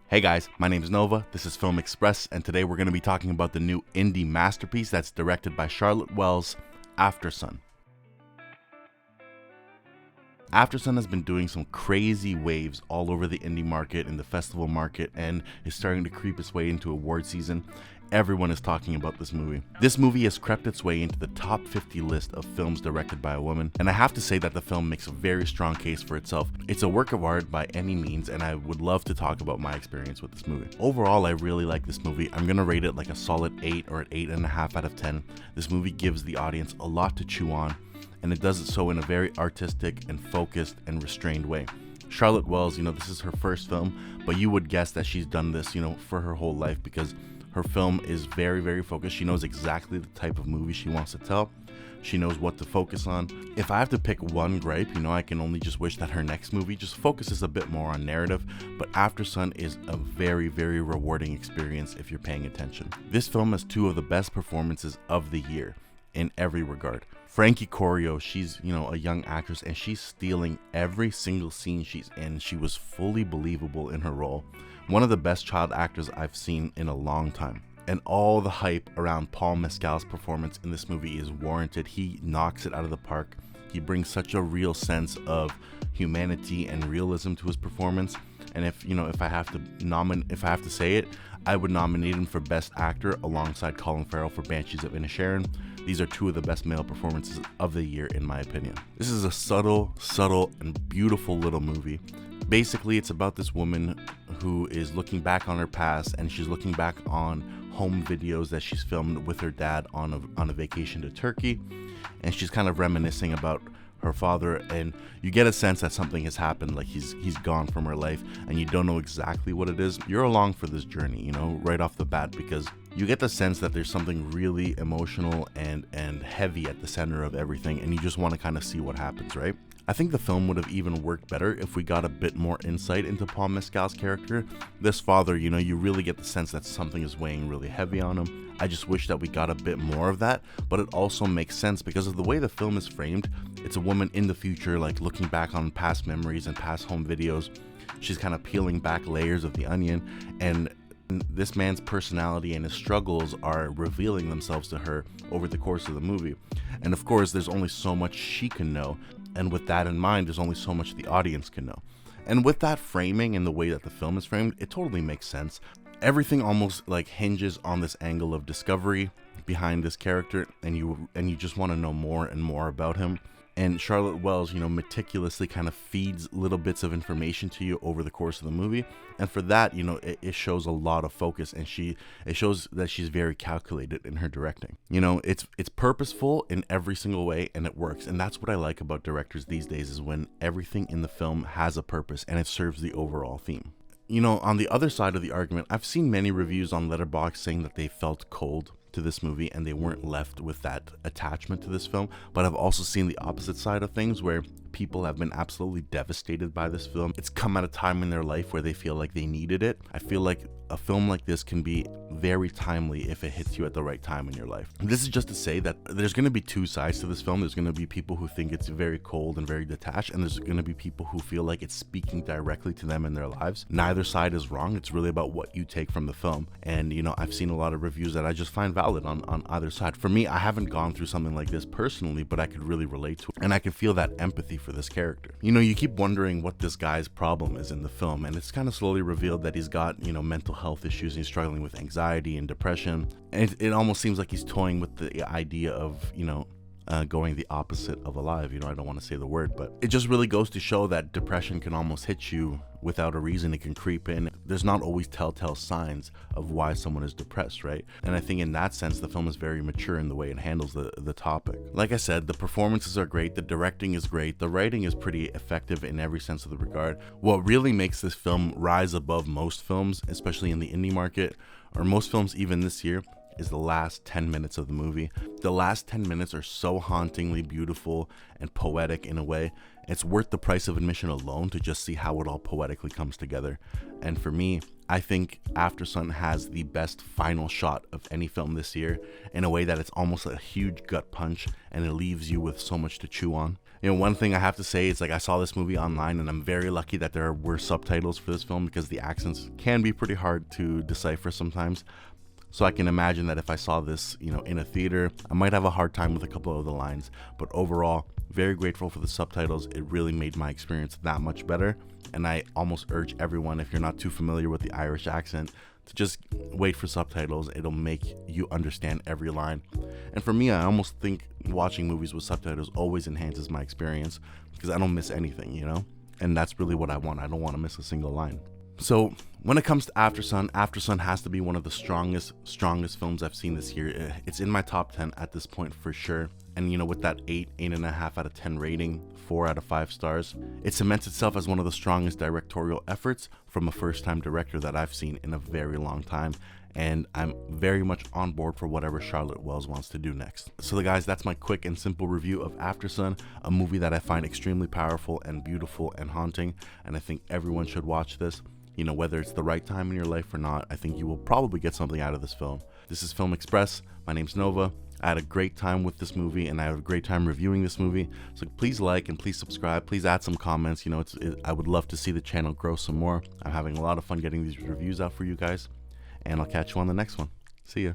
Hey guys, my name is Nova, this is Film Express, and today we're going to be talking about the new indie masterpiece that's directed by Charlotte Wells, Aftersun. Aftersun has been doing some crazy waves all over the indie market and the festival market, and is starting to creep its way into award season. Everyone is talking about this movie. This movie has crept its way into the top 50 list of films directed by a woman, and I have to say that the film makes a very strong case for itself. It's a work of art by any means, and I would love to talk about my experience with this movie. Overall, I really like this movie. I'm gonna rate it like a solid 8 or an 8.5 out of 10. This movie gives the audience a lot to chew on, and it does it so in a very artistic and focused and restrained way. Charlotte Wells, this is her first film, but you would guess that she's done this, for her whole life, because her film is very, very focused. She knows exactly the type of movie she wants to tell. She knows what to focus on. If I have to pick one gripe, I can only just wish that her next movie just focuses a bit more on narrative, but Aftersun is a very, very rewarding experience if you're paying attention. This film has two of the best performances of the year in every regard. Frankie Corio, she's, a young actress, and she's stealing every single scene she's in. She was fully believable in her role. One of the best child actors I've seen in a long time. And all the hype around Paul Mescal's performance in this movie is warranted. He knocks it out of the park. He brings such a real sense of humanity and realism to his performance. And if I have to say it, I would nominate him for Best Actor alongside Colin Farrell for Banshees of Inisherin. These are two of the best male performances of the year, in my opinion. This is a subtle, and beautiful little movie. Basically, it's about this woman who is looking back on her past, and she's looking back on home videos that she's filmed with her dad on a vacation to Turkey, and she's kind of reminiscing about her father, and you get a sense that something has happened, like he's gone from her life, and you don't know exactly what it is. You're along for this journey, right off the bat, because you get the sense that there's something really emotional and heavy at the center of everything, and you just want to kind of see what happens, right? I think the film would have even worked better if we got a bit more insight into Paul Mescal's character. This father, you really get the sense that something is weighing really heavy on him. I just wish that we got a bit more of that, but it also makes sense because of the way the film is framed. It's a woman in the future, like looking back on past memories and past home videos. She's kind of peeling back layers of the onion, and this man's personality and his struggles are revealing themselves to her over the course of the movie. And of course, there's only so much she can know. And with that in mind, there's only so much the audience can know. And with that framing and the way that the film is framed, it totally makes sense. Everything almost hinges on this angle of discovery behind this character, and you just want to know more and more about him. And Charlotte Wells, meticulously kind of feeds little bits of information to you over the course of the movie. And for that, it shows a lot of focus, and it shows that she's very calculated in her directing. It's purposeful in every single way, and it works. And that's what I like about directors these days, is when everything in the film has a purpose and it serves the overall theme. On the other side of the argument, I've seen many reviews on Letterboxd saying that they felt cold to this movie and they weren't left with that attachment to this film, but I've also seen the opposite side of things, where people have been absolutely devastated by this film. It's come at a time in their life where they feel like they needed it. I feel like a film like this can be very timely if it hits you at the right time in your life. This is just to say that there's going to be two sides to this film. There's going to be people who think it's very cold and very detached, and there's going to be people who feel like it's speaking directly to them in their lives. Neither side is wrong. It's really about what you take from the film. And I've seen a lot of reviews that I just find valid on either side. For me, I haven't gone through something like this personally, but I could really relate to it, and I can feel that empathy for this character. You keep wondering what this guy's problem is in the film, and it's kind of slowly revealed that he's got mental health issues. He's struggling with anxiety and depression, and it almost seems like he's toying with the idea of going the opposite of alive. I don't want to say the word, but it just really goes to show that depression can almost hit you without a reason. It can creep in. There's not always telltale signs of why someone is depressed, right? And I think in that sense, the film is very mature in the way it handles the topic. Like I said, the performances are great, the directing is great, the writing is pretty effective in every sense of the regard. What really makes this film rise above most films, especially in the indie market, or most films even this year, is the last 10 minutes of the movie. The last 10 minutes are so hauntingly beautiful and poetic in a way. It's worth the price of admission alone to just see how it all poetically comes together. And for me, I think Aftersun has the best final shot of any film this year, in a way that it's almost a huge gut punch and it leaves you with so much to chew on. One thing I have to say is, like, I saw this movie online, and I'm very lucky that there were subtitles for this film, because the accents can be pretty hard to decipher sometimes. So I can imagine that if I saw this, in a theater, I might have a hard time with a couple of the lines. But overall, very grateful for the subtitles. It really made my experience that much better. And I almost urge everyone, if you're not too familiar with the Irish accent, to just wait for subtitles. It'll make you understand every line. And for me, I almost think watching movies with subtitles always enhances my experience, because I don't miss anything, And that's really what I want. I don't want to miss a single line. So when it comes to Aftersun, Aftersun has to be one of the strongest films I've seen this year. It's in my top 10 at this point for sure. And with that 8.5 out of 10 rating, 4 out of 5 stars, it cements itself as one of the strongest directorial efforts from a first-time director that I've seen in a very long time. And I'm very much on board for whatever Charlotte Wells wants to do next. So guys, that's my quick and simple review of Aftersun, a movie that I find extremely powerful and beautiful and haunting, and I think everyone should watch this. Whether it's the right time in your life or not, I think you will probably get something out of this film. This is Film Express. My name's Nova. I had a great time with this movie, and I had a great time reviewing this movie. So please like and please subscribe. Please add some comments. I would love to see the channel grow some more. I'm having a lot of fun getting these reviews out for you guys, and I'll catch you on the next one. See ya.